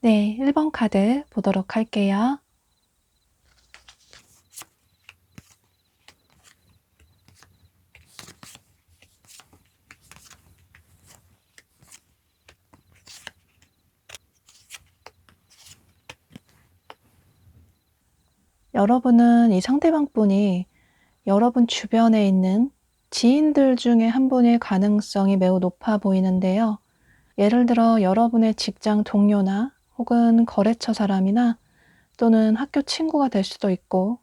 네, 1번 카드 보도록 할게요. 여러분은 이 상대방 분이 여러분 주변에 있는 지인들 중에 한 분일 가능성이 매우 높아 보이는데요. 예를 들어 여러분의 직장 동료나 혹은 거래처 사람이나 또는 학교 친구가 될 수도 있고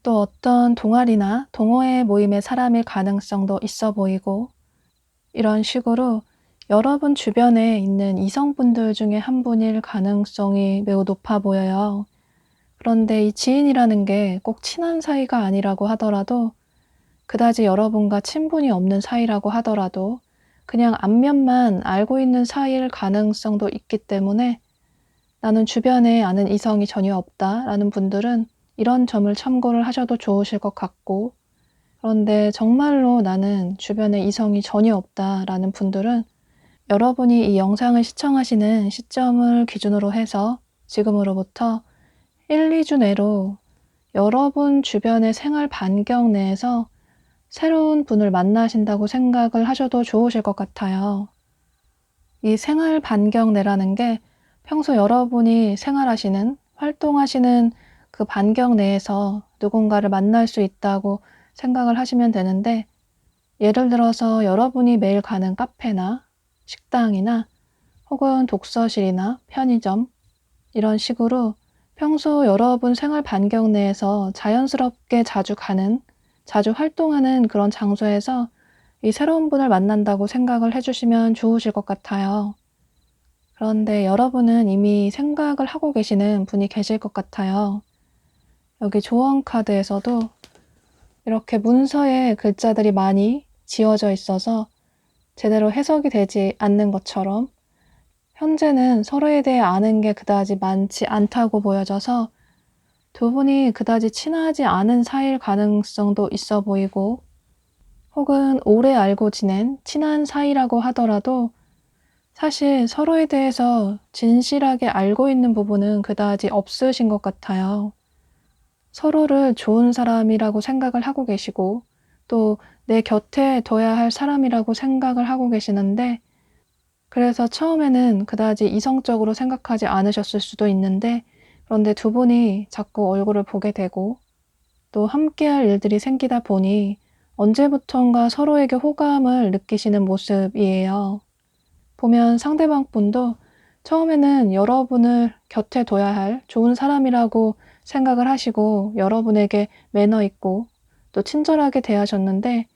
또 어떤 동아리나 동호회 모임의 사람일 가능성도 있어 보이고 이런 식으로 여러분 주변에 있는 이성분들 중에 한 분일 가능성이 매우 높아 보여요. 그런데 이 지인이라는 게 꼭 친한 사이가 아니라고 하더라도 그다지 여러분과 친분이 없는 사이라고 하더라도 그냥 안면만 알고 있는 사이일 가능성도 있기 때문에 나는 주변에 아는 이성이 전혀 없다라는 분들은 이런 점을 참고를 하셔도 좋으실 것 같고 그런데 정말로 나는 주변에 이성이 전혀 없다라는 분들은 여러분이 이 영상을 시청하시는 시점을 기준으로 해서 지금으로부터 1-2주 내로 여러분 주변의 생활 반경 내에서 새로운 분을 만나신다고 생각을 하셔도 좋으실 것 같아요. 이 생활 반경 내라는 게 평소 여러분이 생활하시는, 활동하시는 그 반경 내에서 누군가를 만날 수 있다고 생각을 하시면 되는데, 예를 들어서 여러분이 매일 가는 카페나 식당이나 혹은 독서실이나 편의점, 이런 식으로 평소 여러분 생활 반경 내에서 자연스럽게 자주 가는, 자주 활동하는 그런 장소에서 이 새로운 분을 만난다고 생각을 해주시면 좋으실 것 같아요. 그런데 여러분은 이미 생각을 하고 계시는 분이 계실 것 같아요. 여기 조언 카드에서도 이렇게 문서에 글자들이 많이 지어져 있어서 제대로 해석이 되지 않는 것처럼 현재는 서로에 대해 아는 게 그다지 많지 않다고 보여져서 두 분이 그다지 친하지 않은 사이일 가능성도 있어 보이고, 혹은 오래 알고 지낸 친한 사이라고 하더라도 사실 서로에 대해서 진실하게 알고 있는 부분은 그다지 없으신 것 같아요. 서로를 좋은 사람이라고 생각을 하고 계시고 또 내 곁에 둬야 할 사람이라고 생각을 하고 계시는데, 그래서 처음에는 그다지 이성적으로 생각하지 않으셨을 수도 있는데, 그런데 두 분이 자꾸 얼굴을 보게 되고 또 함께할 일들이 생기다 보니 언제부턴가 서로에게 호감을 느끼시는 모습이에요. 보면 상대방 분도 처음에는 여러분을 곁에 둬야 할 좋은 사람이라고 생각을 하시고 여러분에게 매너 있고 또 친절하게 대하셨는데,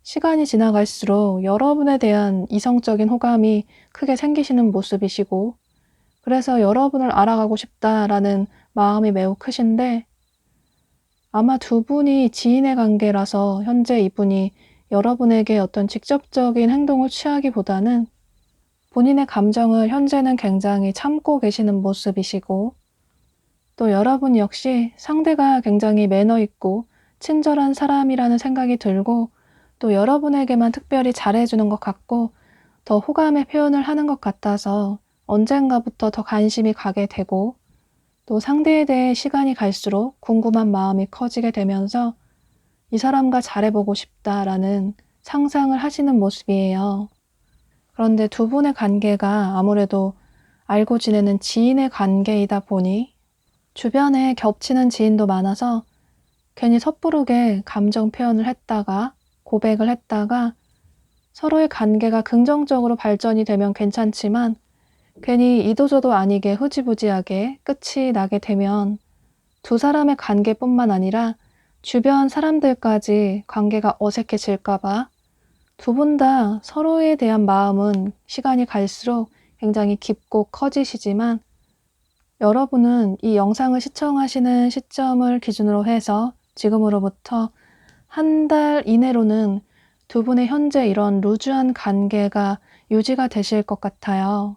시간이 지나갈수록 여러분에 대한 이성적인 호감이 크게 생기시는 모습이시고, 그래서 여러분을 알아가고 싶다라는 마음이 매우 크신데, 아마 두 분이 지인의 관계라서 현재 이분이 여러분에게 어떤 직접적인 행동을 취하기보다는 본인의 감정을 현재는 굉장히 참고 계시는 모습이시고, 또 여러분 역시 상대가 굉장히 매너 있고 친절한 사람이라는 생각이 들고 또 여러분에게만 특별히 잘해주는 것 같고 더 호감의 표현을 하는 것 같아서 언젠가부터 더 관심이 가게 되고, 또 상대에 대해 시간이 갈수록 궁금한 마음이 커지게 되면서 이 사람과 잘해보고 싶다라는 상상을 하시는 모습이에요. 그런데 두 분의 관계가 아무래도 알고 지내는 지인의 관계이다 보니 주변에 겹치는 지인도 많아서 괜히 섣부르게 감정 표현을 했다가 고백을 했다가 서로의 관계가 긍정적으로 발전이 되면 괜찮지만 괜히 이도저도 아니게 흐지부지하게 끝이 나게 되면 두 사람의 관계뿐만 아니라 주변 사람들까지 관계가 어색해질까 봐 두 분 다 서로에 대한 마음은 시간이 갈수록 굉장히 깊고 커지시지만, 여러분은 이 영상을 시청하시는 시점을 기준으로 해서 지금으로부터 한 달 이내로는 두 분의 현재 이런 루즈한 관계가 유지가 되실 것 같아요.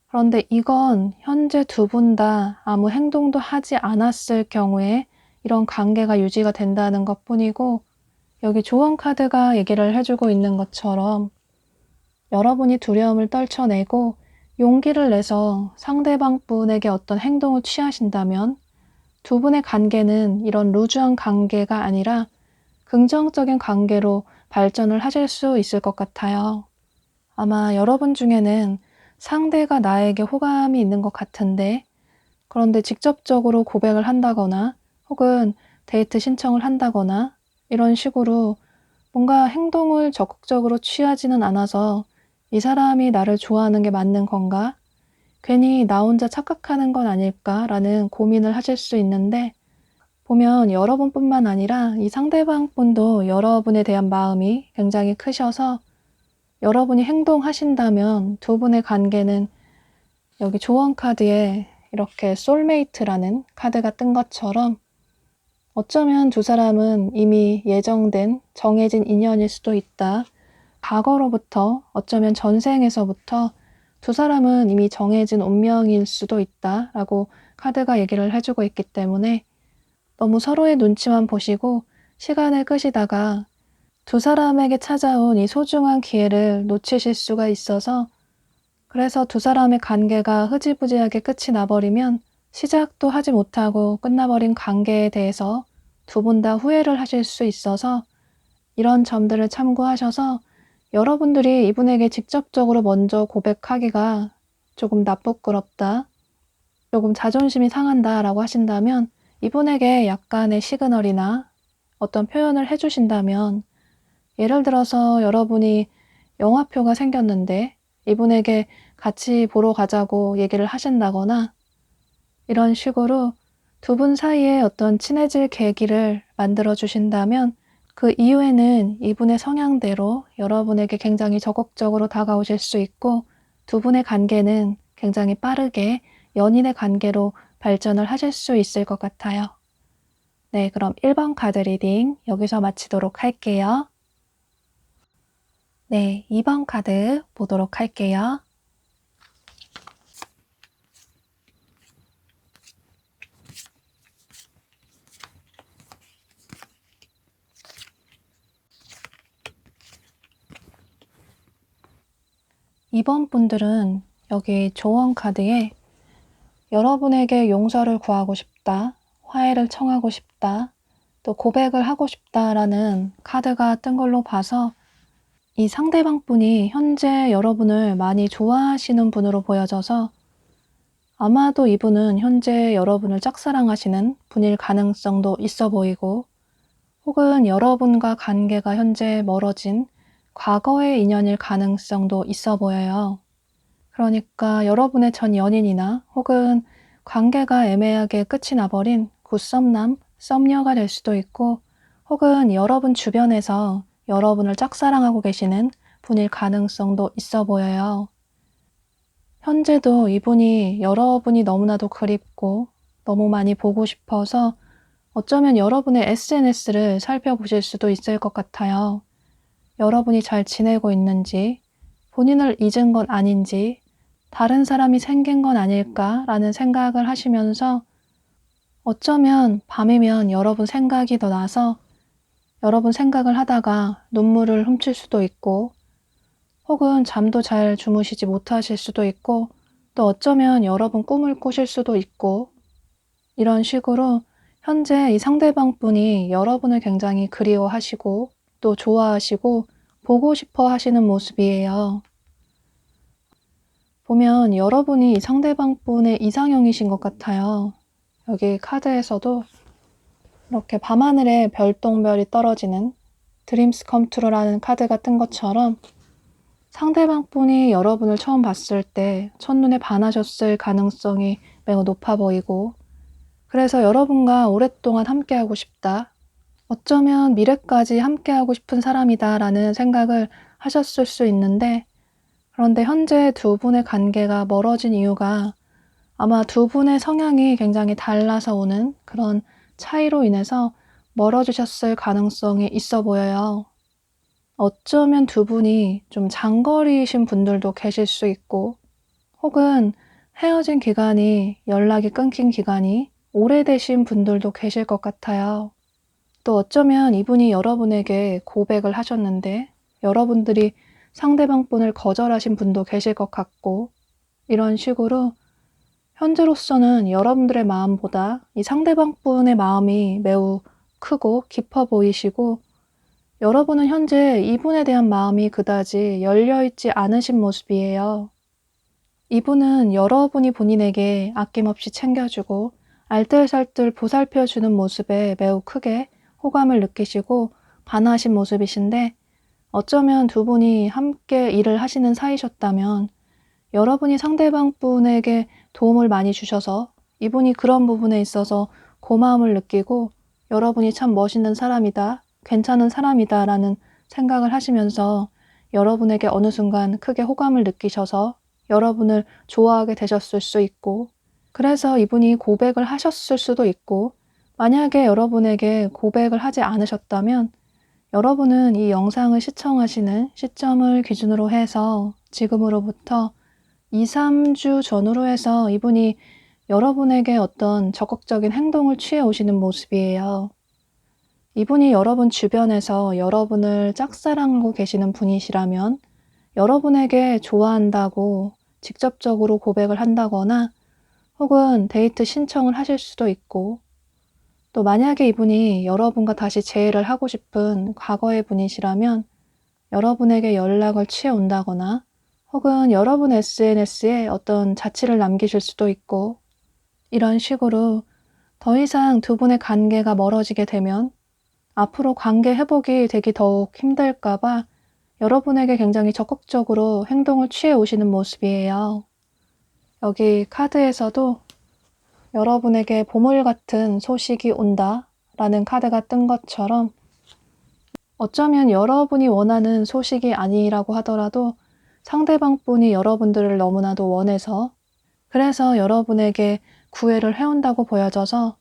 그런데 이건 현재 두 분 다 아무 행동도 하지 않았을 경우에 이런 관계가 유지가 된다는 것뿐이고, 여기 조언 카드가 얘기를 해주고 있는 것처럼 여러분이 두려움을 떨쳐내고 용기를 내서 상대방 분에게 어떤 행동을 취하신다면 두 분의 관계는 이런 루즈한 관계가 아니라 긍정적인 관계로 발전을 하실 수 있을 것 같아요. 아마 여러분 중에는 상대가 나에게 호감이 있는 것 같은데, 그런데 직접적으로 고백을 한다거나 혹은 데이트 신청을 한다거나 이런 식으로 뭔가 행동을 적극적으로 취하지는 않아서 이 사람이 나를 좋아하는 게 맞는 건가? 괜히 나 혼자 착각하는 건 아닐까라는 고민을 하실 수 있는데, 보면 여러분뿐만 아니라 이 상대방 분도 여러분에 대한 마음이 굉장히 크셔서 여러분이 행동하신다면 두 분의 관계는 여기 조언 카드에 이렇게 소울메이트라는 카드가 뜬 것처럼 어쩌면 두 사람은 이미 예정된 정해진 인연일 수도 있다. 과거로부터 어쩌면 전생에서부터 두 사람은 이미 정해진 운명일 수도 있다라고 카드가 얘기를 해주고 있기 때문에 너무 서로의 눈치만 보시고 시간을 끄시다가 두 사람에게 찾아온 이 소중한 기회를 놓치실 수가 있어서, 그래서 두 사람의 관계가 흐지부지하게 끝이 나버리면 시작도 하지 못하고 끝나버린 관계에 대해서 두 분 다 후회를 하실 수 있어서, 이런 점들을 참고하셔서 여러분들이 이분에게 직접적으로 먼저 고백하기가 조금 나쁘끄럽다, 조금 자존심이 상한다 라고 하신다면 이분에게 약간의 시그널이나 어떤 표현을 해주신다면, 예를 들어서 여러분이 영화표가 생겼는데 이분에게 같이 보러 가자고 얘기를 하신다거나, 이런 식으로 두 분 사이에 어떤 친해질 계기를 만들어 주신다면 그 이후에는 이분의 성향대로 여러분에게 굉장히 적극적으로 다가오실 수 있고, 두 분의 관계는 굉장히 빠르게 연인의 관계로 발전을 하실 수 있을 것 같아요. 네, 그럼 1번 카드 리딩 여기서 마치도록 할게요. 네, 2번 카드 보도록 할게요. 이번 분들은 여기 조언 카드에 여러분에게 용서를 구하고 싶다, 화해를 청하고 싶다, 또 고백을 하고 싶다라는 카드가 뜬 걸로 봐서 이 상대방 분이 현재 여러분을 많이 좋아하시는 분으로 보여져서, 아마도 이분은 현재 여러분을 짝사랑하시는 분일 가능성도 있어 보이고, 혹은 여러분과 관계가 현재 멀어진 과거의 인연일 가능성도 있어 보여요. 그러니까 여러분의 전 연인이나 혹은 관계가 애매하게 끝이 나버린 굿썸남, 썸녀가 될 수도 있고, 혹은 여러분 주변에서 여러분을 짝사랑하고 계시는 분일 가능성도 있어 보여요. 현재도 이분이 여러분이 너무나도 그립고 너무 많이 보고 싶어서 어쩌면 여러분의 SNS를 살펴보실 수도 있을 것 같아요. 여러분이 잘 지내고 있는지, 본인을 잊은 건 아닌지, 다른 사람이 생긴 건 아닐까라는 생각을 하시면서, 어쩌면 밤이면 여러분 생각이 더 나서 여러분 생각을 하다가 눈물을 훔칠 수도 있고, 혹은 잠도 잘 주무시지 못하실 수도 있고, 또 어쩌면 여러분 꿈을 꾸실 수도 있고, 이런 식으로 현재 이 상대방 분이 여러분을 굉장히 그리워하시고 또 좋아하시고 보고 싶어 하시는 모습이에요. 보면 여러분이 이 상대방 분의 이상형이신 것 같아요. 여기 카드에서도 이렇게 밤하늘에 별똥별이 떨어지는 드림스 컴투루라는 카드가 뜬 것처럼, 상대방 분이 여러분을 처음 봤을 때 첫눈에 반하셨을 가능성이 매우 높아 보이고, 그래서 여러분과 오랫동안 함께하고 싶다, 어쩌면 미래까지 함께하고 싶은 사람이다 라는 생각을 하셨을 수 있는데, 그런데 현재 두 분의 관계가 멀어진 이유가 아마 두 분의 성향이 굉장히 달라서 오는 그런 차이로 인해서 멀어지셨을 가능성이 있어 보여요. 어쩌면 두 분이 좀 장거리이신 분들도 계실 수 있고, 혹은 헤어진 기간이, 연락이 끊긴 기간이 오래되신 분들도 계실 것 같아요. 또 어쩌면 이분이 여러분에게 고백을 하셨는데 여러분들이 상대방 분을 거절하신 분도 계실 것 같고, 이런 식으로 현재로서는 여러분들의 마음보다 이 상대방 분의 마음이 매우 크고 깊어 보이시고, 여러분은 현재 이분에 대한 마음이 그다지 열려있지 않으신 모습이에요. 이분은 여러분이 본인에게 아낌없이 챙겨주고 알뜰살뜰 보살펴주는 모습에 매우 크게 호감을 느끼시고 반하신 모습이신데, 어쩌면 두 분이 함께 일을 하시는 사이셨다면 여러분이 상대방 분에게 도움을 많이 주셔서 이분이 그런 부분에 있어서 고마움을 느끼고, 여러분이 참 멋있는 사람이다, 괜찮은 사람이다 라는 생각을 하시면서 여러분에게 어느 순간 크게 호감을 느끼셔서 여러분을 좋아하게 되셨을 수 있고, 그래서 이분이 고백을 하셨을 수도 있고, 만약에 여러분에게 고백을 하지 않으셨다면 여러분은 이 영상을 시청하시는 시점을 기준으로 해서 지금으로부터 2, 3주 전후로 해서 이분이 여러분에게 어떤 적극적인 행동을 취해 오시는 모습이에요. 이분이 여러분 주변에서 여러분을 짝사랑하고 계시는 분이시라면 여러분에게 좋아한다고 직접적으로 고백을 한다거나 혹은 데이트 신청을 하실 수도 있고, 또 만약에 이분이 여러분과 다시 재회를 하고 싶은 과거의 분이시라면 여러분에게 연락을 취해 온다거나 혹은 여러분 SNS에 어떤 자취를 남기실 수도 있고, 이런 식으로 더 이상 두 분의 관계가 멀어지게 되면 앞으로 관계 회복이 되기 더욱 힘들까 봐 여러분에게 굉장히 적극적으로 행동을 취해 오시는 모습이에요. 여기 카드에서도 여러분에게 보물 같은 소식이 온다 라는 카드가 뜬 것처럼, 어쩌면 여러분이 원하는 소식이 아니라고 하더라도 상대방 분이 여러분들을 너무나도 원해서, 그래서 여러분에게 구애를 해온다고 보여져서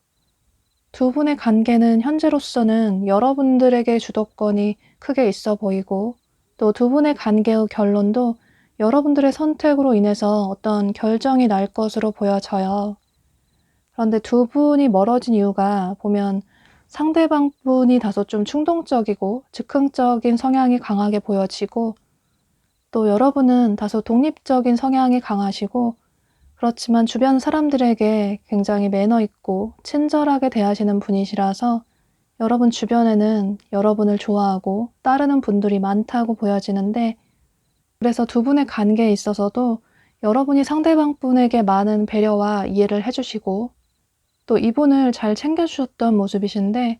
두 분의 관계는 현재로서는 여러분들에게 주도권이 크게 있어 보이고, 또 두 분의 관계의 결론도 여러분들의 선택으로 인해서 어떤 결정이 날 것으로 보여져요. 그런데 두 분이 멀어진 이유가 보면 상대방 분이 다소 좀 충동적이고 즉흥적인 성향이 강하게 보여지고, 또 여러분은 다소 독립적인 성향이 강하시고, 그렇지만 주변 사람들에게 굉장히 매너 있고 친절하게 대하시는 분이시라서 여러분 주변에는 여러분을 좋아하고 따르는 분들이 많다고 보여지는데, 그래서 두 분의 관계에 있어서도 여러분이 상대방 분에게 많은 배려와 이해를 해주시고 또 이분을 잘 챙겨주셨던 모습이신데,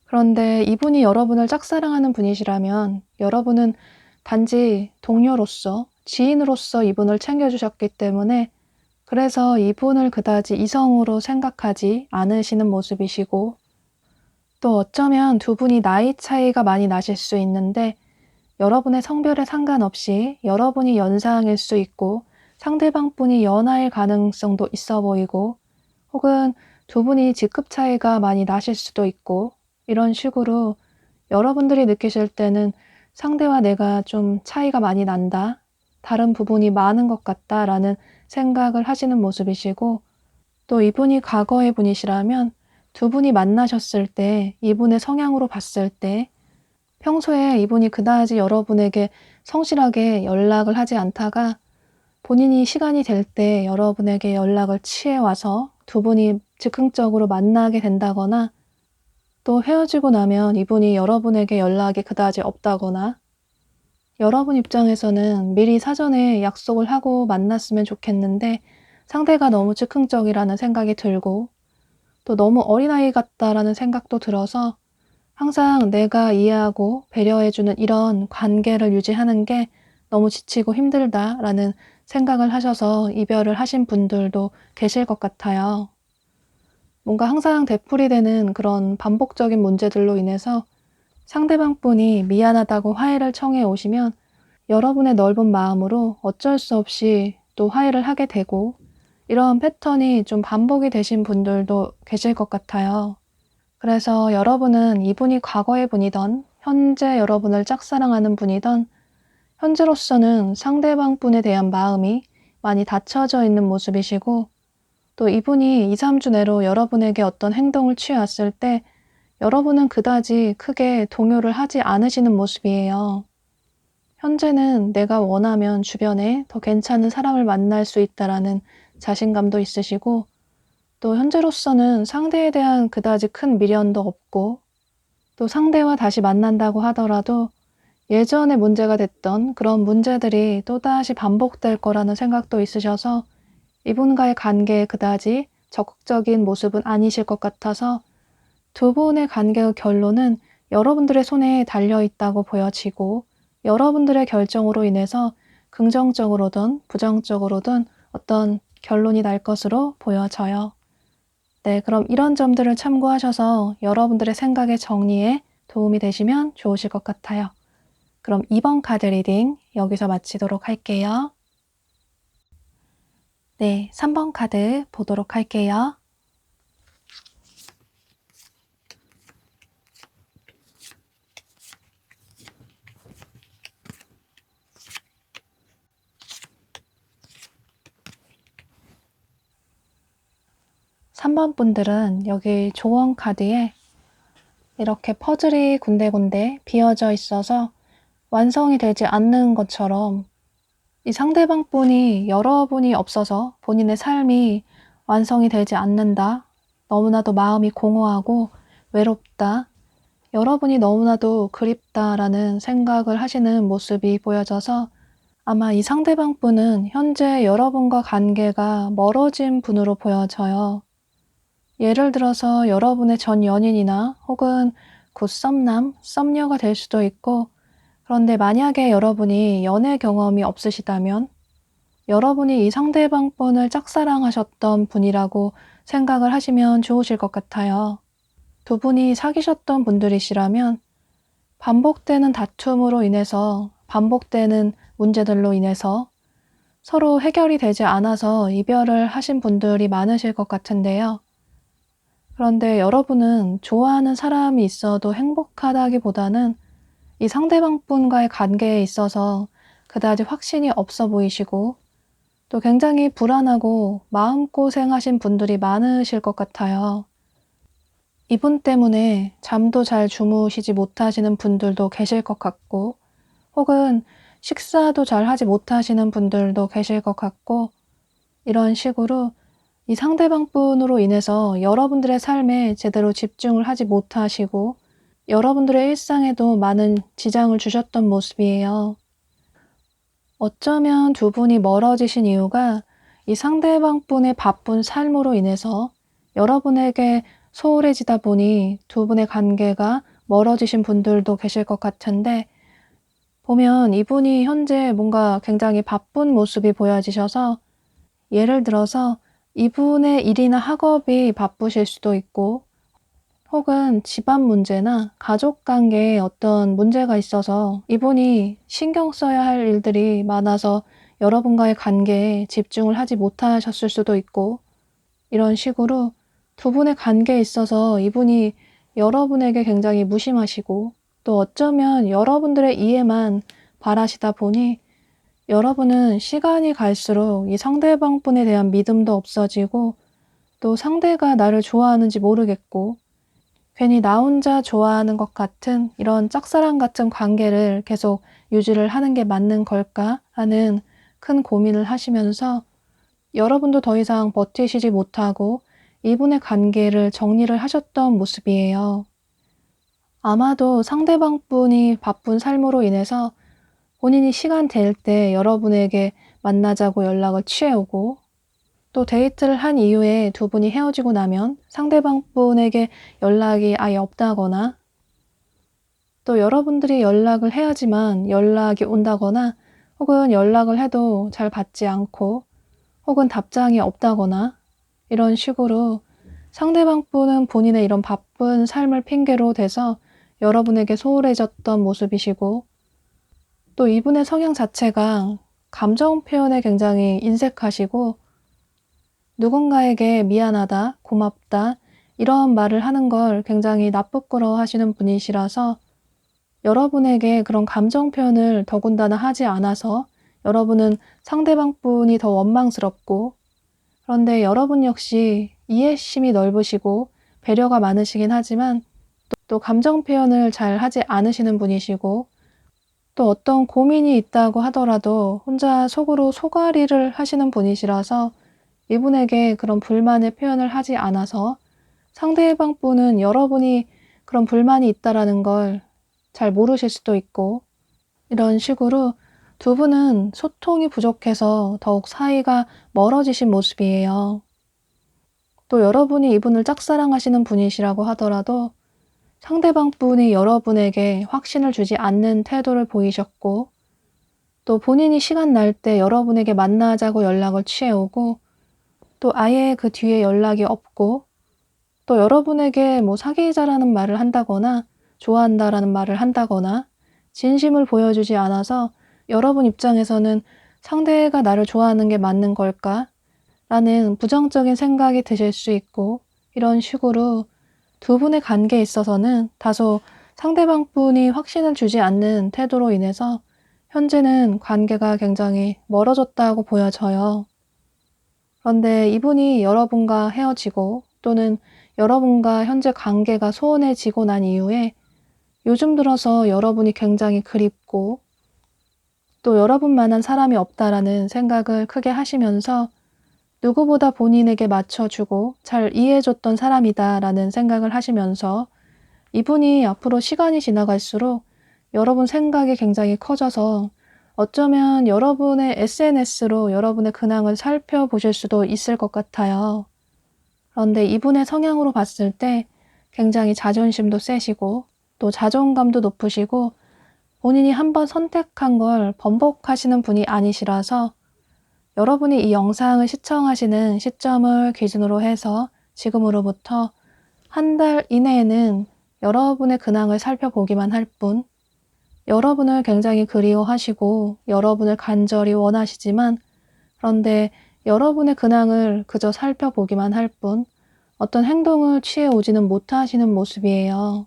그런데 이분이 여러분을 짝사랑하는 분이시라면 여러분은 단지 동료로서, 지인으로서 이분을 챙겨주셨기 때문에 그래서 이분을 그다지 이성으로 생각하지 않으시는 모습이시고, 또 어쩌면 두 분이 나이 차이가 많이 나실 수 있는데 여러분의 성별에 상관없이 여러분이 연상일 수 있고 상대방 분이 연하일 가능성도 있어 보이고, 혹은 두 분이 직급 차이가 많이 나실 수도 있고, 이런 식으로 여러분들이 느끼실 때는 상대와 내가 좀 차이가 많이 난다, 다른 부분이 많은 것 같다라는 생각을 하시는 모습이시고, 또 이분이 과거의 분이시라면 두 분이 만나셨을 때 이분의 성향으로 봤을 때 평소에 이분이 그다지 여러분에게 성실하게 연락을 하지 않다가 본인이 시간이 될 때 여러분에게 연락을 취해와서 두 분이 즉흥적으로 만나게 된다거나, 또 헤어지고 나면 이분이 여러분에게 연락이 그다지 없다거나, 여러분 입장에서는 미리 사전에 약속을 하고 만났으면 좋겠는데 상대가 너무 즉흥적이라는 생각이 들고, 또 너무 어린아이 같다라는 생각도 들어서 항상 내가 이해하고 배려해주는 이런 관계를 유지하는 게 너무 지치고 힘들다라는 생각을 하셔서 이별을 하신 분들도 계실 것 같아요. 뭔가 항상 되풀이되는 그런 반복적인 문제들로 인해서 상대방 분이 미안하다고 화해를 청해 오시면 여러분의 넓은 마음으로 어쩔 수 없이 또 화해를 하게 되고, 이런 패턴이 좀 반복이 되신 분들도 계실 것 같아요. 그래서 여러분은 이분이 과거의 분이던 현재 여러분을 짝사랑하는 분이던 현재로서는 상대방 분에 대한 마음이 많이 닫혀져 있는 모습이시고, 또 이분이 2, 3주 내로 여러분에게 어떤 행동을 취해왔을 때 여러분은 그다지 크게 동요를 하지 않으시는 모습이에요. 현재는 내가 원하면 주변에 더 괜찮은 사람을 만날 수 있다라는 자신감도 있으시고, 또 현재로서는 상대에 대한 그다지 큰 미련도 없고, 또 상대와 다시 만난다고 하더라도 예전에 문제가 됐던 그런 문제들이 또다시 반복될 거라는 생각도 있으셔서 이분과의 관계에 그다지 적극적인 모습은 아니실 것 같아서 두 분의 관계의 결론은 여러분들의 손에 달려 있다고 보여지고, 여러분들의 결정으로 인해서 긍정적으로든 부정적으로든 어떤 결론이 날 것으로 보여져요. 네, 그럼 이런 점들을 참고하셔서 여러분들의 생각의 정리에 도움이 되시면 좋으실 것 같아요. 그럼 2번 카드 리딩 여기서 마치도록 할게요. 네, 3번 카드 보도록 할게요. (3번) 분들은 여기 조언 카드에 이렇게 퍼즐이 군데군데 비어져 있어서 완성이 되지 않는 것처럼 이 상대방분이 여러분이 없어서 본인의 삶이 완성이 되지 않는다. 너무나도 마음이 공허하고 외롭다. 여러분이 너무나도 그립다라는 생각을 하시는 모습이 보여져서 아마 이 상대방분은 현재 여러분과 관계가 멀어진 분으로 보여져요. 예를 들어서 여러분의 전 연인이나 혹은 곧 썸남, 썸녀가 될 수도 있고, 그런데 만약에 여러분이 연애 경험이 없으시다면 여러분이 이 상대방분을 짝사랑하셨던 분이라고 생각을 하시면 좋으실 것 같아요. 두 분이 사귀셨던 분들이시라면 반복되는 다툼으로 인해서, 반복되는 문제들로 인해서 서로 해결이 되지 않아서 이별을 하신 분들이 많으실 것 같은데요. 그런데 여러분은 좋아하는 사람이 있어도 행복하다기보다는 이 상대방분과의 관계에 있어서 그다지 확신이 없어 보이시고 또 굉장히 불안하고 마음고생하신 분들이 많으실 것 같아요. 이분 때문에 잠도 잘 주무시지 못하시는 분들도 계실 것 같고 혹은 식사도 잘 하지 못하시는 분들도 계실 것 같고 이런 식으로 이 상대방분으로 인해서 여러분들의 삶에 제대로 집중을 하지 못하시고 여러분들의 일상에도 많은 지장을 주셨던 모습이에요. 어쩌면 두 분이 멀어지신 이유가 이 상대방분의 바쁜 삶으로 인해서 여러분에게 소홀해지다 보니 두 분의 관계가 멀어지신 분들도 계실 것 같은데 보면 이분이 현재 뭔가 굉장히 바쁜 모습이 보여지셔서 예를 들어서 이분의 일이나 학업이 바쁘실 수도 있고 혹은 집안 문제나 가족 관계에 어떤 문제가 있어서 이분이 신경 써야 할 일들이 많아서 여러분과의 관계에 집중을 하지 못하셨을 수도 있고 이런 식으로 두 분의 관계에 있어서 이분이 여러분에게 굉장히 무심하시고 또 어쩌면 여러분들의 이해만 바라시다 보니 여러분은 시간이 갈수록 이 상대방분에 대한 믿음도 없어지고 또 상대가 나를 좋아하는지 모르겠고 괜히 나 혼자 좋아하는 것 같은 이런 짝사랑 같은 관계를 계속 유지를 하는 게 맞는 걸까 하는 큰 고민을 하시면서 여러분도 더 이상 버티시지 못하고 이분의 관계를 정리를 하셨던 모습이에요. 아마도 상대방분이 바쁜 삶으로 인해서 본인이 시간 될 때 여러분에게 만나자고 연락을 취해오고 또 데이트를 한 이후에 두 분이 헤어지고 나면 상대방분에게 연락이 아예 없다거나 또 여러분들이 연락을 해야지만 연락이 온다거나 혹은 연락을 해도 잘 받지 않고 혹은 답장이 없다거나 이런 식으로 상대방분은 본인의 이런 바쁜 삶을 핑계로 대서 여러분에게 소홀해졌던 모습이시고 또 이분의 성향 자체가 감정 표현에 굉장히 인색하시고 누군가에게 미안하다, 고맙다 이런 말을 하는 걸 굉장히 나쁘끄러워 하시는 분이시라서 여러분에게 그런 감정 표현을 더군다나 하지 않아서 여러분은 상대방분이 더 원망스럽고 그런데 여러분 역시 이해심이 넓으시고 배려가 많으시긴 하지만 또 감정 표현을 잘 하지 않으시는 분이시고 또 어떤 고민이 있다고 하더라도 혼자 속으로 속앓이를 하시는 분이시라서 이분에게 그런 불만의 표현을 하지 않아서 상대방 분은 여러분이 그런 불만이 있다라는 걸 잘 모르실 수도 있고 이런 식으로 두 분은 소통이 부족해서 더욱 사이가 멀어지신 모습이에요. 또 여러분이 이분을 짝사랑하시는 분이시라고 하더라도 상대방 분이 여러분에게 확신을 주지 않는 태도를 보이셨고 또 본인이 시간 날 때 여러분에게 만나자고 연락을 취해오고 또 아예 그 뒤에 연락이 없고 또 여러분에게 뭐 사귀자라는 말을 한다거나 좋아한다라는 말을 한다거나 진심을 보여주지 않아서 여러분 입장에서는 '상대가 나를 좋아하는 게 맞는 걸까?' 라는 부정적인 생각이 드실 수 있고 이런 식으로 두 분의 관계에 있어서는 다소 상대방 분이 확신을 주지 않는 태도로 인해서 현재는 관계가 굉장히 멀어졌다고 보여져요. 그런데 이분이 여러분과 헤어지고 또는 여러분과 현재 관계가 소원해지고 난 이후에 요즘 들어서 여러분이 굉장히 그립고 또 여러분만한 사람이 없다라는 생각을 크게 하시면서 누구보다 본인에게 맞춰주고 잘 이해해줬던 사람이다라는 생각을 하시면서 이분이 앞으로 시간이 지나갈수록 여러분 생각이 굉장히 커져서 어쩌면 여러분의 SNS로 여러분의 근황을 살펴보실 수도 있을 것 같아요. 그런데 이분의 성향으로 봤을 때 굉장히 자존심도 세시고 또 자존감도 높으시고 본인이 한번 선택한 걸 번복하시는 분이 아니시라서 여러분이 이 영상을 시청하시는 시점을 기준으로 해서 지금으로부터 한 달 이내에는 여러분의 근황을 살펴보기만 할 뿐, 여러분을 굉장히 그리워하시고 여러분을 간절히 원하시지만 그런데 여러분의 근황을 그저 살펴보기만 할 뿐 어떤 행동을 취해오지는 못하시는 모습이에요.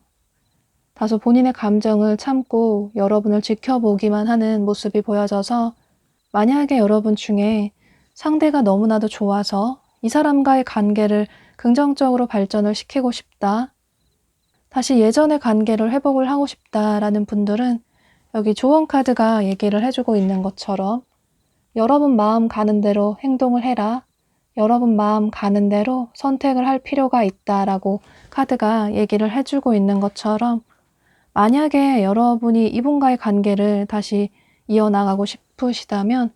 다소 본인의 감정을 참고 여러분을 지켜보기만 하는 모습이 보여져서 만약에 여러분 중에 상대가 너무나도 좋아서 이 사람과의 관계를 긍정적으로 발전을 시키고 싶다, 다시 예전의 관계를 회복을 하고 싶다라는 분들은 여기 조언 카드가 얘기를 해주고 있는 것처럼 여러분 마음 가는 대로 행동을 해라, 여러분 마음 가는 대로 선택을 할 필요가 있다라고 카드가 얘기를 해주고 있는 것처럼 만약에 여러분이 이분과의 관계를 다시 이어나가고 싶으시다면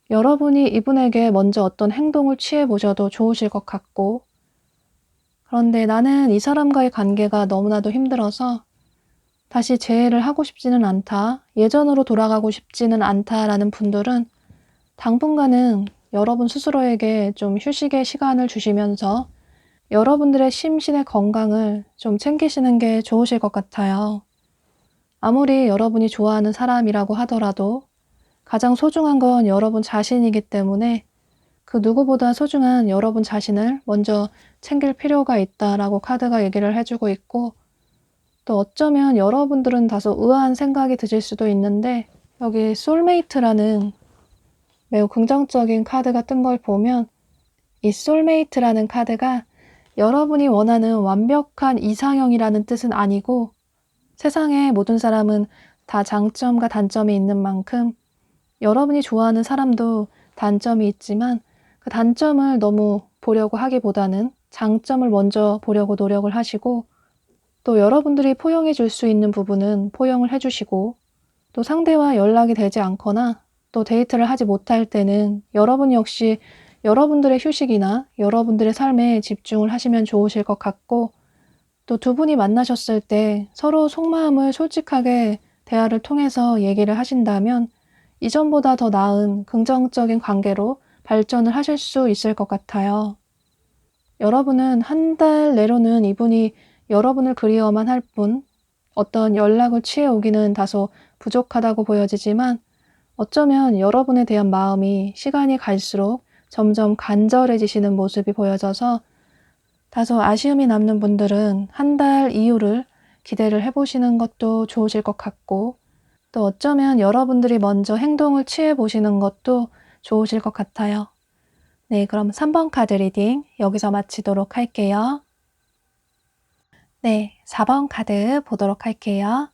여러분이 이분에게 먼저 어떤 행동을 취해보셔도 좋으실 것 같고, 그런데 나는 이 사람과의 관계가 너무나도 힘들어서 다시 재회를 하고 싶지는 않다, 예전으로 돌아가고 싶지는 않다라는 분들은 당분간은 여러분 스스로에게 좀 휴식의 시간을 주시면서 여러분들의 심신의 건강을 좀 챙기시는 게 좋으실 것 같아요. 아무리 여러분이 좋아하는 사람이라고 하더라도 가장 소중한 건 여러분 자신이기 때문에 그 누구보다 소중한 여러분 자신을 먼저 챙길 필요가 있다라고 카드가 얘기를 해주고 있고, 또 어쩌면 여러분들은 다소 의아한 생각이 드실 수도 있는데 여기 소울메이트라는 매우 긍정적인 카드가 뜬 걸 보면 이 소울메이트라는 카드가 여러분이 원하는 완벽한 이상형이라는 뜻은 아니고 세상의 모든 사람은 다 장점과 단점이 있는 만큼 여러분이 좋아하는 사람도 단점이 있지만 그 단점을 너무 보려고 하기보다는 장점을 먼저 보려고 노력을 하시고 또 여러분들이 포용해 줄 수 있는 부분은 포용을 해주시고 또 상대와 연락이 되지 않거나 또 데이트를 하지 못할 때는 여러분 역시 여러분들의 휴식이나 여러분들의 삶에 집중을 하시면 좋으실 것 같고, 또 두 분이 만나셨을 때 서로 속마음을 솔직하게 대화를 통해서 얘기를 하신다면 이전보다 더 나은 긍정적인 관계로 발전을 하실 수 있을 것 같아요. 여러분은 한 달 내로는 이분이 여러분을 그리워만 할 뿐 어떤 연락을 취해오기는 다소 부족하다고 보여지지만 어쩌면 여러분에 대한 마음이 시간이 갈수록 점점 간절해지시는 모습이 보여져서 다소 아쉬움이 남는 분들은 한 달 이후를 기대를 해보시는 것도 좋으실 것 같고, 또 어쩌면 여러분들이 먼저 행동을 취해보시는 것도 좋으실 것 같아요. 네, 그럼 3번 카드 리딩 여기서 마치도록 할게요. 네, 4번 카드 보도록 할게요.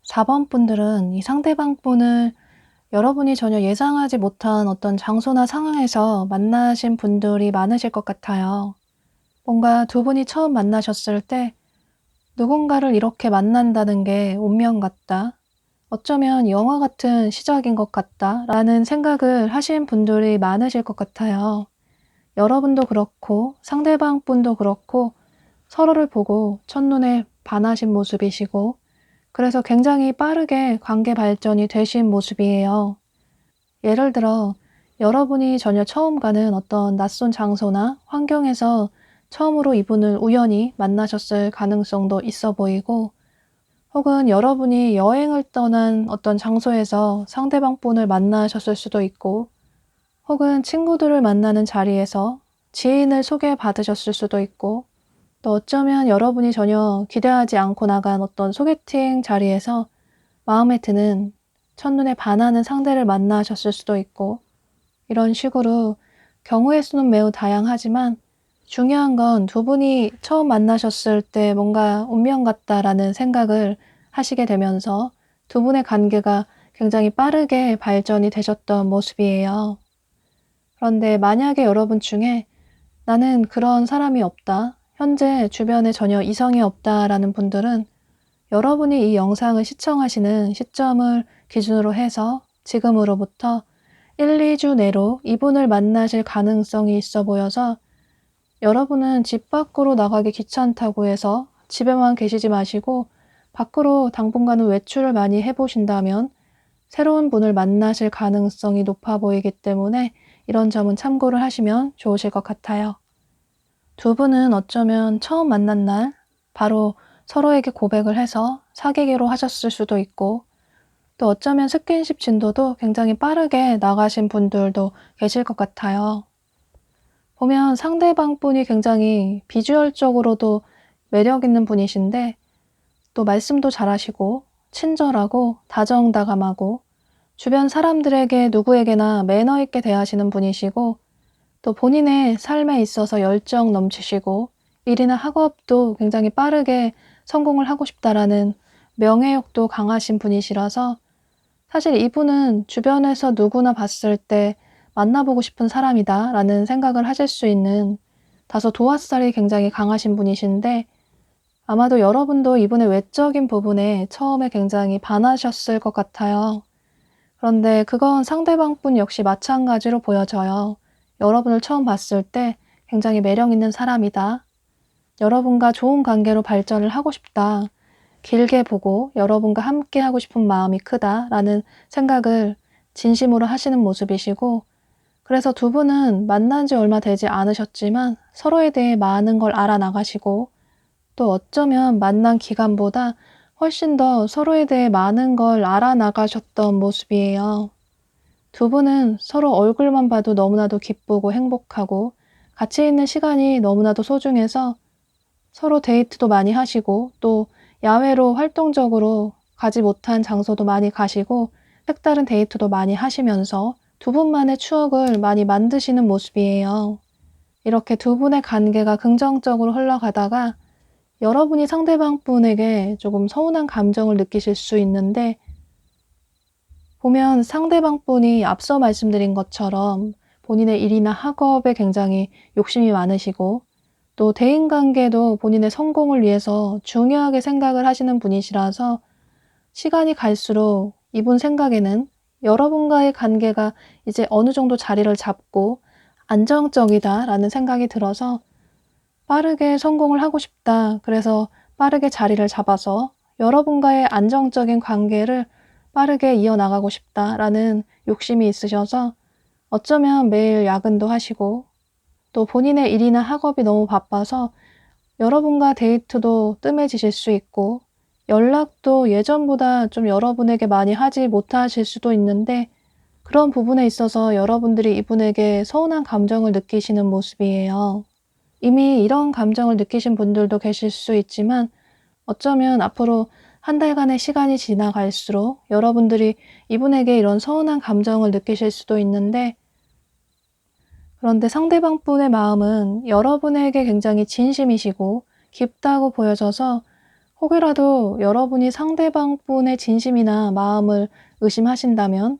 (4번) 분들은 이 상대방 분을 여러분이 전혀 예상하지 못한 어떤 장소나 상황에서 만나신 분들이 많으실 것 같아요. 뭔가 두 분이 처음 만나셨을 때 누군가를 이렇게 만난다는 게 운명 같다, 어쩌면 영화 같은 시작인 것 같다 라는 생각을 하신 분들이 많으실 것 같아요. 여러분도 그렇고 상대방 분도 그렇고 서로를 보고 첫눈에 반하신 모습이시고 그래서 굉장히 빠르게 관계 발전이 되신 모습이에요. 예를 들어 여러분이 전혀 처음 가는 어떤 낯선 장소나 환경에서 처음으로 이분을 우연히 만나셨을 가능성도 있어 보이고, 혹은 여러분이 여행을 떠난 어떤 장소에서 상대방 분을 만나셨을 수도 있고, 혹은 친구들을 만나는 자리에서 지인을 소개받으셨을 수도 있고, 또 어쩌면 여러분이 전혀 기대하지 않고 나간 어떤 소개팅 자리에서 마음에 드는 첫눈에 반하는 상대를 만나셨을 수도 있고, 이런 식으로 경우의 수는 매우 다양하지만 중요한 건 두 분이 처음 만나셨을 때 뭔가 운명 같다라는 생각을 하시게 되면서 두 분의 관계가 굉장히 빠르게 발전이 되셨던 모습이에요. 그런데 만약에 여러분 중에 나는 그런 사람이 없다, 현재 주변에 전혀 이성이 없다라는 분들은 여러분이 이 영상을 시청하시는 시점을 기준으로 해서 지금으로부터 1-2주 내로 이분을 만나실 가능성이 있어 보여서, 여러분은 집 밖으로 나가기 귀찮다고 해서 집에만 계시지 마시고 밖으로 당분간은 외출을 많이 해보신다면 새로운 분을 만나실 가능성이 높아 보이기 때문에 이런 점은 참고를 하시면 좋으실 것 같아요. 두 분은 어쩌면 처음 만난 날 바로 서로에게 고백을 해서 사귀기로 하셨을 수도 있고, 또 어쩌면 스킨십 진도도 굉장히 빠르게 나가신 분들도 계실 것 같아요. 보면 상대방 분이 굉장히 비주얼적으로도 매력 있는 분이신데, 또 말씀도 잘하시고 친절하고 다정다감하고 주변 사람들에게 누구에게나 매너 있게 대하시는 분이시고, 또 본인의 삶에 있어서 열정 넘치시고 일이나 학업도 굉장히 빠르게 성공을 하고 싶다라는 명예욕도 강하신 분이시라서, 사실 이분은 주변에서 누구나 봤을 때 만나보고 싶은 사람이다 라는 생각을 하실 수 있는 다소 도화살이 굉장히 강하신 분이신데, 아마도 여러분도 이분의 외적인 부분에 처음에 굉장히 반하셨을 것 같아요. 그런데 그건 상대방 분 역시 마찬가지로 보여져요. 여러분을 처음 봤을 때 굉장히 매력 있는 사람이다, 여러분과 좋은 관계로 발전을 하고 싶다, 길게 보고 여러분과 함께 하고 싶은 마음이 크다라는 생각을 진심으로 하시는 모습이시고, 그래서 두 분은 만난 지 얼마 되지 않으셨지만 서로에 대해 많은 걸 알아나가시고, 또 어쩌면 만난 기간보다 훨씬 더 서로에 대해 많은 걸 알아나가셨던 모습이에요. 두 분은 서로 얼굴만 봐도 너무나도 기쁘고 행복하고 같이 있는 시간이 너무나도 소중해서 서로 데이트도 많이 하시고, 또 야외로 활동적으로 가지 못한 장소도 많이 가시고 색다른 데이트도 많이 하시면서 두 분만의 추억을 많이 만드시는 모습이에요. 이렇게 두 분의 관계가 긍정적으로 흘러가다가 여러분이 상대방 분에게 조금 서운한 감정을 느끼실 수 있는데, 보면 상대방 분이 앞서 말씀드린 것처럼 본인의 일이나 학업에 굉장히 욕심이 많으시고, 또 대인관계도 본인의 성공을 위해서 중요하게 생각을 하시는 분이시라서, 시간이 갈수록 이분 생각에는 여러분과의 관계가 이제 어느 정도 자리를 잡고 안정적이다라는 생각이 들어서 빠르게 성공을 하고 싶다, 그래서 빠르게 자리를 잡아서 여러분과의 안정적인 관계를 빠르게 이어나가고 싶다라는 욕심이 있으셔서 어쩌면 매일 야근도 하시고, 또 본인의 일이나 학업이 너무 바빠서 여러분과 데이트도 뜸해지실 수 있고 연락도 예전보다 좀 여러분에게 많이 하지 못하실 수도 있는데, 그런 부분에 있어서 여러분들이 이분에게 서운한 감정을 느끼시는 모습이에요. 이미 이런 감정을 느끼신 분들도 계실 수 있지만, 어쩌면 앞으로 한 달간의 시간이 지나갈수록 여러분들이 이분에게 이런 서운한 감정을 느끼실 수도 있는데, 그런데 상대방 분의 마음은 여러분에게 굉장히 진심이시고 깊다고 보여져서, 혹이라도 여러분이 상대방 분의 진심이나 마음을 의심하신다면,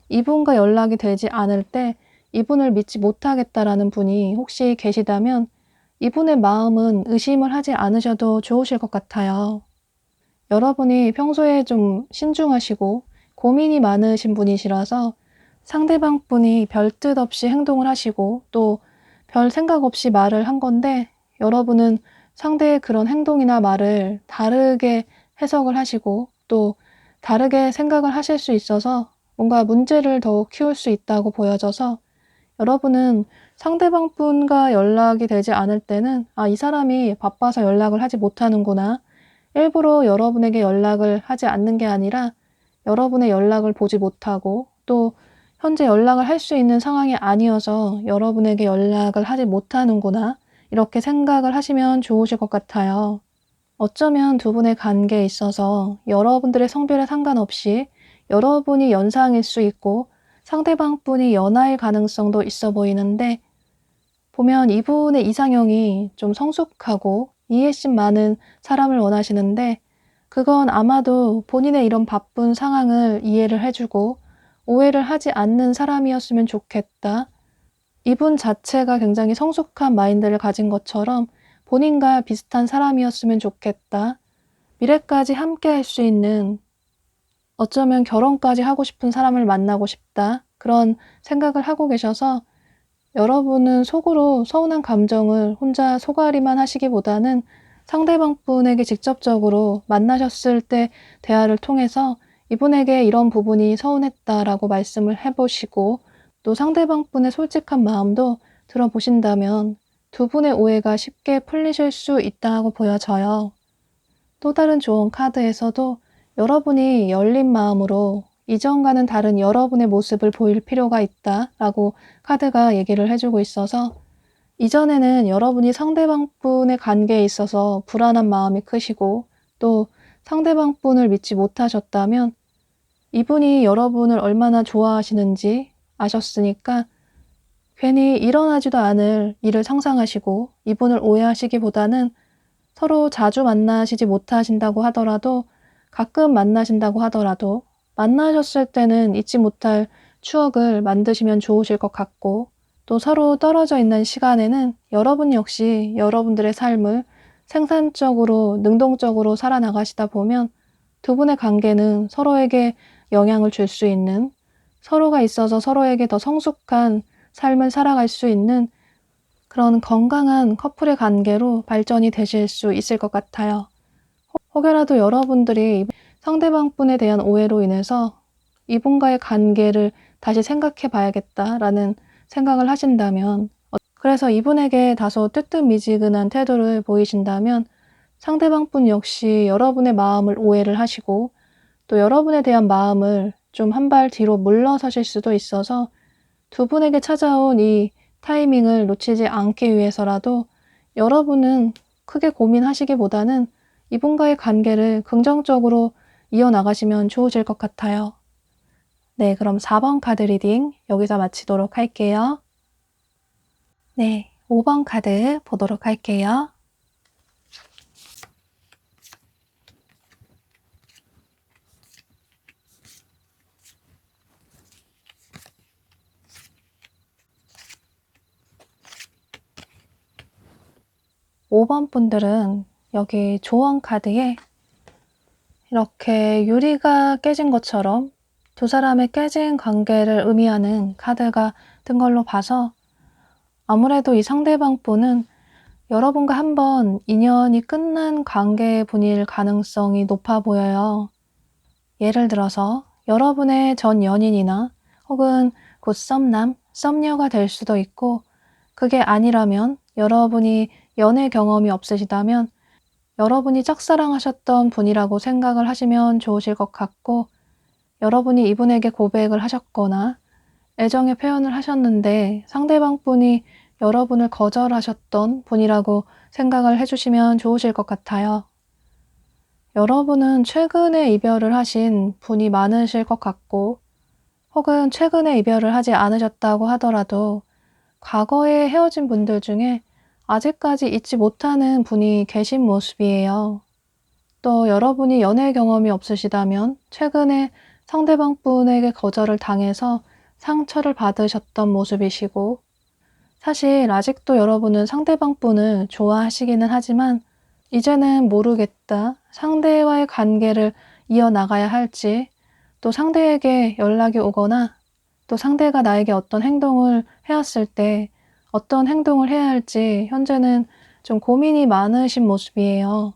이분과 연락이 되지 않을 때 이분을 믿지 못하겠다라는 분이 혹시 계시다면 이분의 마음은 의심을 하지 않으셔도 좋으실 것 같아요. 여러분이 평소에 좀 신중하시고 고민이 많으신 분이시라서 상대방 분이 별 뜻 없이 행동을 하시고 또 별 생각 없이 말을 한 건데, 여러분은 상대의 그런 행동이나 말을 다르게 해석을 하시고 또 다르게 생각을 하실 수 있어서 뭔가 문제를 더욱 키울 수 있다고 보여져서, 여러분은 상대방 분과 연락이 되지 않을 때는 이 사람이 바빠서 연락을 하지 못하는구나, 일부러 여러분에게 연락을 하지 않는 게 아니라 여러분의 연락을 보지 못하고 또 현재 연락을 할 수 있는 상황이 아니어서 여러분에게 연락을 하지 못하는구나, 이렇게 생각을 하시면 좋으실 것 같아요. 어쩌면 두 분의 관계에 있어서 여러분들의 성별에 상관없이 여러분이 연상일 수 있고 상대방 분이 연하일 가능성도 있어 보이는데, 보면 이분의 이상형이 좀 성숙하고 이해심 많은 사람을 원하시는데, 그건 아마도 본인의 이런 바쁜 상황을 이해를 해주고 오해를 하지 않는 사람이었으면 좋겠다. 이분 자체가 굉장히 성숙한 마인드를 가진 것처럼 본인과 비슷한 사람이었으면 좋겠다. 미래까지 함께 할 수 있는, 어쩌면 결혼까지 하고 싶은 사람을 만나고 싶다. 그런 생각을 하고 계셔서 여러분은 속으로 서운한 감정을 혼자 소가리만 하시기보다는 상대방 분에게 직접적으로 만나셨을 때 대화를 통해서 이분에게 이런 부분이 서운했다라고 말씀을 해보시고, 또 상대방 분의 솔직한 마음도 들어보신다면 두 분의 오해가 쉽게 풀리실 수 있다고 보여져요. 또 다른 조언 카드에서도 여러분이 열린 마음으로 이전과는 다른 여러분의 모습을 보일 필요가 있다라고 카드가 얘기를 해주고 있어서, 이전에는 여러분이 상대방 분의 관계에 있어서 불안한 마음이 크시고 또 상대방 분을 믿지 못하셨다면 이분이 여러분을 얼마나 좋아하시는지 아셨으니까 괜히 일어나지도 않을 일을 상상하시고 이분을 오해하시기보다는 서로 자주 만나시지 못하신다고 하더라도, 가끔 만나신다고 하더라도 만나셨을 때는 잊지 못할 추억을 만드시면 좋으실 것 같고, 또 서로 떨어져 있는 시간에는 여러분 역시 여러분들의 삶을 생산적으로 능동적으로 살아나가시다 보면 두 분의 관계는 서로에게 영향을 줄 수 있는, 서로가 있어서 서로에게 더 성숙한 삶을 살아갈 수 있는 그런 건강한 커플의 관계로 발전이 되실 수 있을 것 같아요. 혹여라도 여러분들이 상대방 분에 대한 오해로 인해서 이분과의 관계를 다시 생각해 봐야겠다라는 생각을 하신다면, 그래서 이분에게 다소 뜨뜻미지근한 태도를 보이신다면 상대방 분 역시 여러분의 마음을 오해를 하시고 또 여러분에 대한 마음을 좀 한 발 뒤로 물러서실 수도 있어서, 두 분에게 찾아온 이 타이밍을 놓치지 않기 위해서라도 여러분은 크게 고민하시기보다는 이분과의 관계를 긍정적으로 이어나가시면 좋으실 것 같아요. 네, 그럼 4번 카드 리딩 여기서 마치도록 할게요. 네, 5번 카드 보도록 할게요. (5번) 분들은 여기 조언 카드에 이렇게 유리가 깨진 것처럼 두 사람의 깨진 관계를 의미하는 카드가 뜬 걸로 봐서, 아무래도 이 상대방 분은 여러분과 한번 인연이 끝난 관계의 분일 가능성이 높아 보여요. 예를 들어서 여러분의 전 연인이나 혹은 곧 썸남, 썸녀가 될 수도 있고, 그게 아니라면 여러분이 연애 경험이 없으시다면 여러분이 짝사랑하셨던 분이라고 생각을 하시면 좋으실 것 같고, 여러분이 이분에게 고백을 하셨거나 애정의 표현을 하셨는데 상대방 분이 여러분을 거절하셨던 분이라고 생각을 해주시면 좋으실 것 같아요. 여러분은 최근에 이별을 하신 분이 많으실 것 같고, 혹은 최근에 이별을 하지 않으셨다고 하더라도 과거에 헤어진 분들 중에 아직까지 잊지 못하는 분이 계신 모습이에요. 또 여러분이 연애 경험이 없으시다면 최근에 상대방 분에게 거절을 당해서 상처를 받으셨던 모습이시고, 사실 아직도 여러분은 상대방 분을 좋아하시기는 하지만 이제는 모르겠다, 상대와의 관계를 이어나가야 할지, 또 상대에게 연락이 오거나 또 상대가 나에게 어떤 행동을 해왔을 때 어떤 행동을 해야 할지 현재는 좀 고민이 많으신 모습이에요.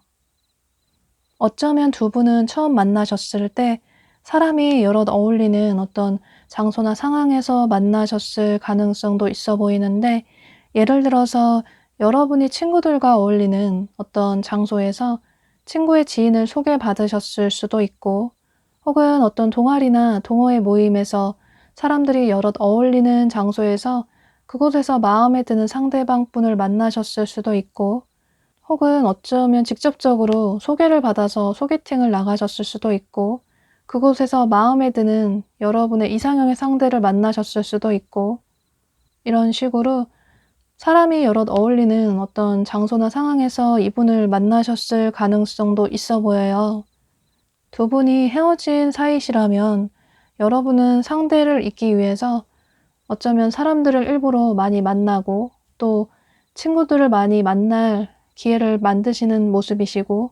어쩌면 두 분은 처음 만나셨을 때 사람이 여럿 어울리는 어떤 장소나 상황에서 만나셨을 가능성도 있어 보이는데, 예를 들어서 여러분이 친구들과 어울리는 어떤 장소에서 친구의 지인을 소개받으셨을 수도 있고, 혹은 어떤 동아리나 동호회 모임에서 사람들이 여럿 어울리는 장소에서 그곳에서 마음에 드는 상대방 분을 만나셨을 수도 있고, 혹은 어쩌면 직접적으로 소개를 받아서 소개팅을 나가셨을 수도 있고, 그곳에서 마음에 드는 여러분의 이상형의 상대를 만나셨을 수도 있고, 이런 식으로 사람이 여럿 어울리는 어떤 장소나 상황에서 이분을 만나셨을 가능성도 있어 보여요. 두 분이 헤어진 사이시라면 여러분은 상대를 잇기 위해서 어쩌면 사람들을 일부러 많이 만나고 또 친구들을 많이 만날 기회를 만드시는 모습이시고,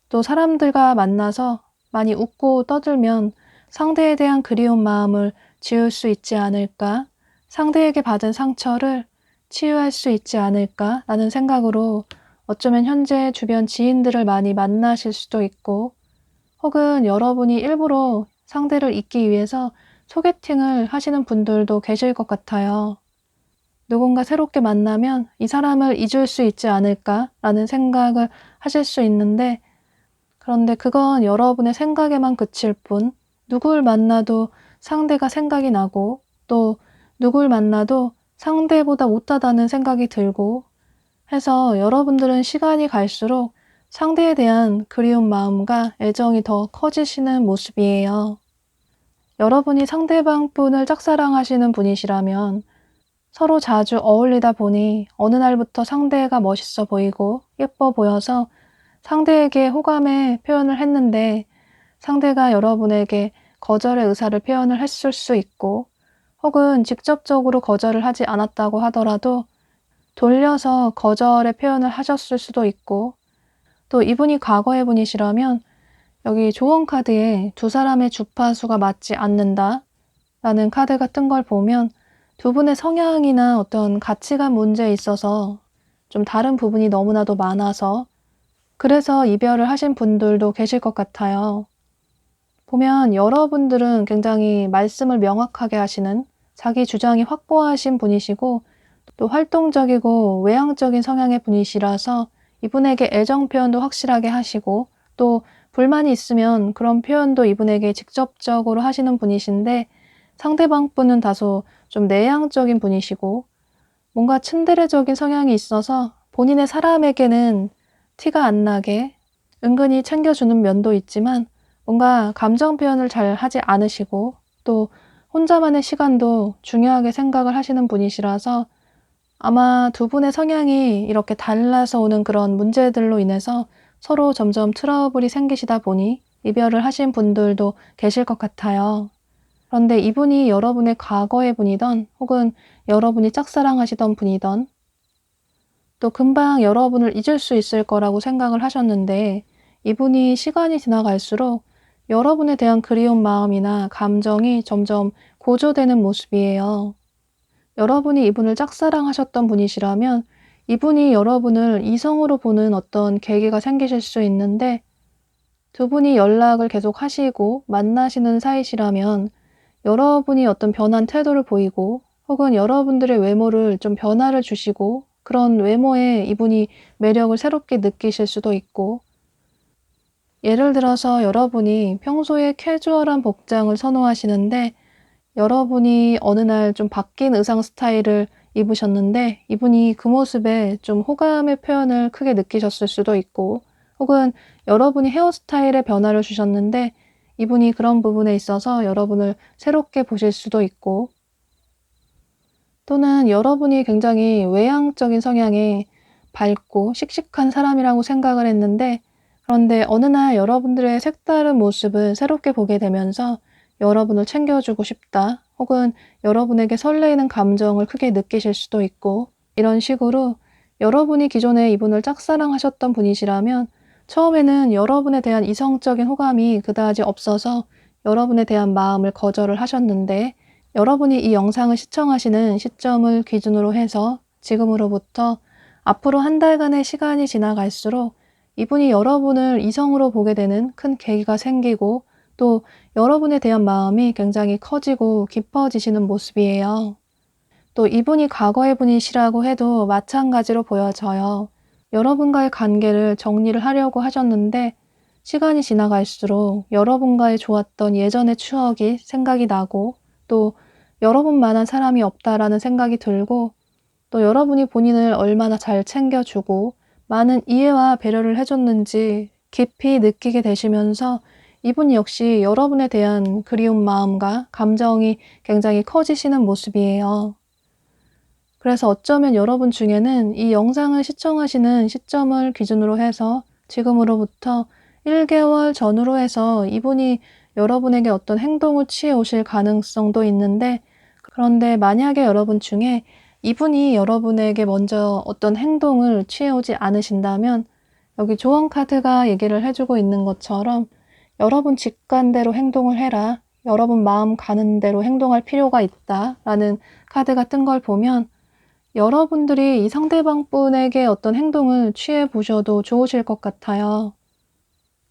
또 사람들과 만나서 많이 웃고 떠들면 상대에 대한 그리운 마음을 지울 수 있지 않을까, 상대에게 받은 상처를 치유할 수 있지 않을까라는 생각으로 어쩌면 현재 주변 지인들을 많이 만나실 수도 있고, 혹은 여러분이 일부러 상대를 잇기 위해서 소개팅을 하시는 분들도 계실 것 같아요. 누군가 새롭게 만나면 이 사람을 잊을 수 있지 않을까라는 생각을 하실 수 있는데, 그런데 그건 여러분의 생각에만 그칠 뿐, 누굴 만나도 상대가 생각이 나고, 또 누굴 만나도 상대보다 못하다는 생각이 들고 해서 여러분들은 시간이 갈수록 상대에 대한 그리운 마음과 애정이 더 커지시는 모습이에요. 여러분이 상대방 분을 짝사랑하시는 분이시라면 서로 자주 어울리다 보니 어느 날부터 상대가 멋있어 보이고 예뻐 보여서 상대에게 호감의 표현을 했는데, 상대가 여러분에게 거절의 의사를 표현을 했을 수 있고, 혹은 직접적으로 거절을 하지 않았다고 하더라도 돌려서 거절의 표현을 하셨을 수도 있고, 또 이분이 과거의 분이시라면 여기 조언 카드에 두 사람의 주파수가 맞지 않는다 라는 카드가 뜬 걸 보면 두 분의 성향이나 어떤 가치관 문제에 있어서 좀 다른 부분이 너무나도 많아서 그래서 이별을 하신 분들도 계실 것 같아요. 보면 여러분들은 굉장히 말씀을 명확하게 하시는, 자기 주장이 확고하신 분이시고 또 활동적이고 외향적인 성향의 분이시라서 이분에게 애정 표현도 확실하게 하시고, 또 불만이 있으면 그런 표현도 이분에게 직접적으로 하시는 분이신데, 상대방 분은 다소 좀 내향적인 분이시고 뭔가 츤데레적인 성향이 있어서 본인의 사람에게는 티가 안 나게 은근히 챙겨주는 면도 있지만 뭔가 감정 표현을 잘 하지 않으시고, 또 혼자만의 시간도 중요하게 생각을 하시는 분이시라서 아마 두 분의 성향이 이렇게 달라서 오는 그런 문제들로 인해서 서로 점점 트러블이 생기시다 보니 이별을 하신 분들도 계실 것 같아요. 그런데 이분이 여러분의 과거의 분이던, 혹은 여러분이 짝사랑하시던 분이던, 또 금방 여러분을 잊을 수 있을 거라고 생각을 하셨는데, 이분이 시간이 지나갈수록 여러분에 대한 그리운 마음이나 감정이 점점 고조되는 모습이에요. 여러분이 이분을 짝사랑하셨던 분이시라면 이분이 여러분을 이성으로 보는 어떤 계기가 생기실 수 있는데, 두 분이 연락을 계속 하시고 만나시는 사이시라면 여러분이 어떤 변한 태도를 보이고, 혹은 여러분들의 외모를 좀 변화를 주시고 그런 외모에 이분이 매력을 새롭게 느끼실 수도 있고, 예를 들어서 여러분이 평소에 캐주얼한 복장을 선호하시는데 여러분이 어느 날 좀 바뀐 의상 스타일을 입으셨는데 이분이 그 모습에 좀 호감의 표현을 크게 느끼셨을 수도 있고, 혹은 여러분이 헤어스타일에 변화를 주셨는데 이분이 그런 부분에 있어서 여러분을 새롭게 보실 수도 있고, 또는 여러분이 굉장히 외향적인 성향의 밝고 씩씩한 사람이라고 생각을 했는데, 그런데 어느 날 여러분들의 색다른 모습을 새롭게 보게 되면서 여러분을 챙겨주고 싶다, 혹은 여러분에게 설레이는 감정을 크게 느끼실 수도 있고, 이런 식으로 여러분이 기존에 이분을 짝사랑하셨던 분이시라면 처음에는 여러분에 대한 이성적인 호감이 그다지 없어서 여러분에 대한 마음을 거절을 하셨는데, 여러분이 이 영상을 시청하시는 시점을 기준으로 해서 지금으로부터 앞으로 한 달간의 시간이 지나갈수록 이분이 여러분을 이성으로 보게 되는 큰 계기가 생기고, 또 여러분에 대한 마음이 굉장히 커지고 깊어지시는 모습이에요. 또 이분이 과거의 분이시라고 해도 마찬가지로 보여져요. 여러분과의 관계를 정리를 하려고 하셨는데 시간이 지나갈수록 여러분과의 좋았던 예전의 추억이 생각이 나고, 또 여러분만한 사람이 없다라는 생각이 들고, 또 여러분이 본인을 얼마나 잘 챙겨주고 많은 이해와 배려를 해줬는지 깊이 느끼게 되시면서 이분 역시 여러분에 대한 그리운 마음과 감정이 굉장히 커지시는 모습이에요. 그래서 어쩌면 여러분 중에는 이 영상을 시청하시는 시점을 기준으로 해서 지금으로부터 1개월 전으로 해서 이분이 여러분에게 어떤 행동을 취해 오실 가능성도 있는데, 그런데 만약에 여러분 중에 이분이 여러분에게 먼저 어떤 행동을 취해 오지 않으신다면, 여기 조언 카드가 얘기를 해주고 있는 것처럼 여러분 직관대로 행동을 해라, 여러분 마음 가는 대로 행동할 필요가 있다 라는 카드가 뜬 걸 보면, 여러분들이 이 상대방 분에게 어떤 행동을 취해 보셔도 좋으실 것 같아요.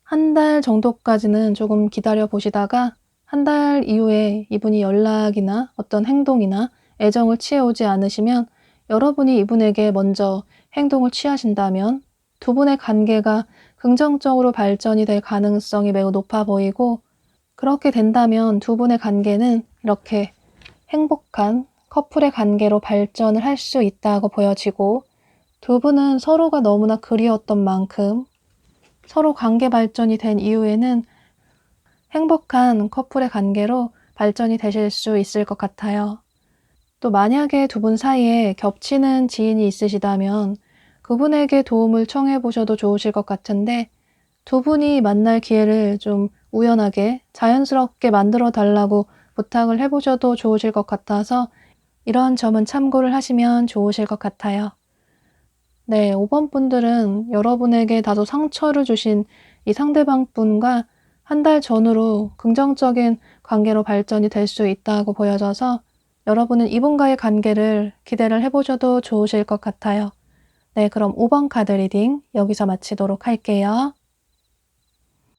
한 달 정도까지는 조금 기다려 보시다가 한 달 이후에 이분이 연락이나 어떤 행동이나 애정을 취해 오지 않으시면, 여러분이 이분에게 먼저 행동을 취하신다면 두 분의 관계가 긍정적으로 발전이 될 가능성이 매우 높아 보이고, 그렇게 된다면 두 분의 관계는 이렇게 행복한 커플의 관계로 발전을 할 수 있다고 보여지고, 두 분은 서로가 너무나 그리웠던 만큼 서로 관계 발전이 된 이후에는 행복한 커플의 관계로 발전이 되실 수 있을 것 같아요. 또 만약에 두 분 사이에 겹치는 지인이 있으시다면 그분에게 도움을 청해 보셔도 좋으실 것 같은데, 두 분이 만날 기회를 좀 우연하게 자연스럽게 만들어 달라고 부탁을 해보셔도 좋으실 것 같아서 이런 점은 참고를 하시면 좋으실 것 같아요. 네, 5번 분들은 여러분에게 다소 상처를 주신 이 상대방 분과 한 달 전후로 긍정적인 관계로 발전이 될 수 있다고 보여져서 여러분은 이분과의 관계를 기대를 해보셔도 좋으실 것 같아요. 네, 그럼 5번 카드 리딩 여기서 마치도록 할게요.